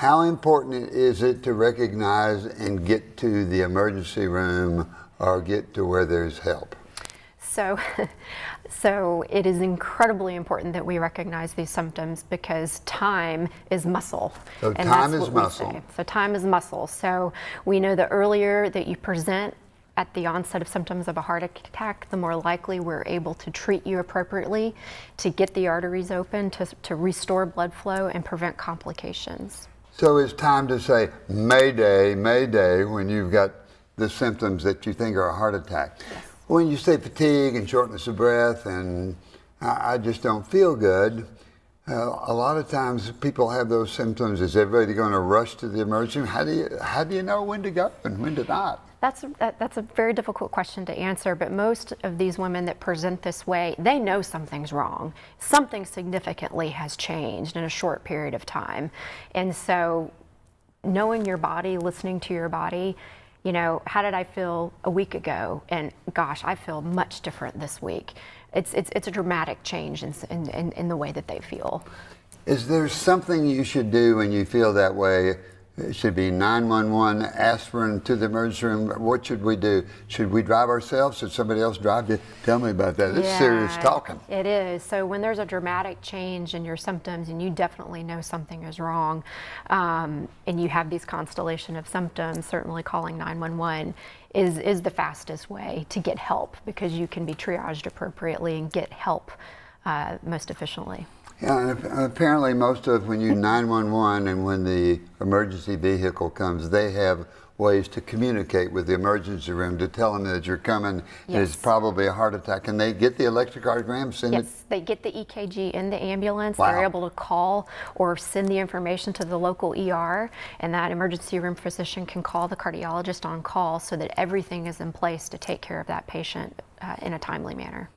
How important is it to recognize and get to the emergency room or get to where there's help? So it is incredibly important that we recognize these symptoms because time is muscle. So and time that's is what we muscle. say. So time is muscle. So we know the earlier that you present at the onset of symptoms of a heart attack, the more likely we're able to treat you appropriately, to get the arteries open, to restore blood flow and prevent complications. So it's time to say, Mayday, Mayday, when you've got the symptoms that you think are a heart attack. Yes. When you say fatigue and shortness of breath and I just don't feel good, a lot of times people have those symptoms. Is everybody going to rush to the emergency room? How do you know when to go and when to not? That's a very difficult question to answer, but most of these women that present this way, they know something's wrong. Something significantly has changed in a short period of time. And so knowing your body, listening to your body, you know, how did I feel a week ago? And gosh, I feel much different this week. It's a dramatic change in the way that they feel. Is there something you should do when you feel that way? It should be 911, aspirin to the emergency room. What should we do? Should we drive ourselves? Should somebody else drive you? Tell me about that. This is serious talking. It is. So when there's a dramatic change in your symptoms and you definitely know something is wrong, and you have these constellation of symptoms, certainly calling 911 is the fastest way to get help because you can be triaged appropriately and get help most efficiently. Yeah, and apparently most of when you 911 and when the emergency vehicle comes, they have ways to communicate with the emergency room to tell them that you're coming. Yes. And it's probably a heart attack. And they get the electrocardiogram, send it? Yes, they get the EKG in the ambulance. Wow. They're able to call or send the information to the local ER, and that emergency room physician can call the cardiologist on call so that everything is in place to take care of that patient in a timely manner.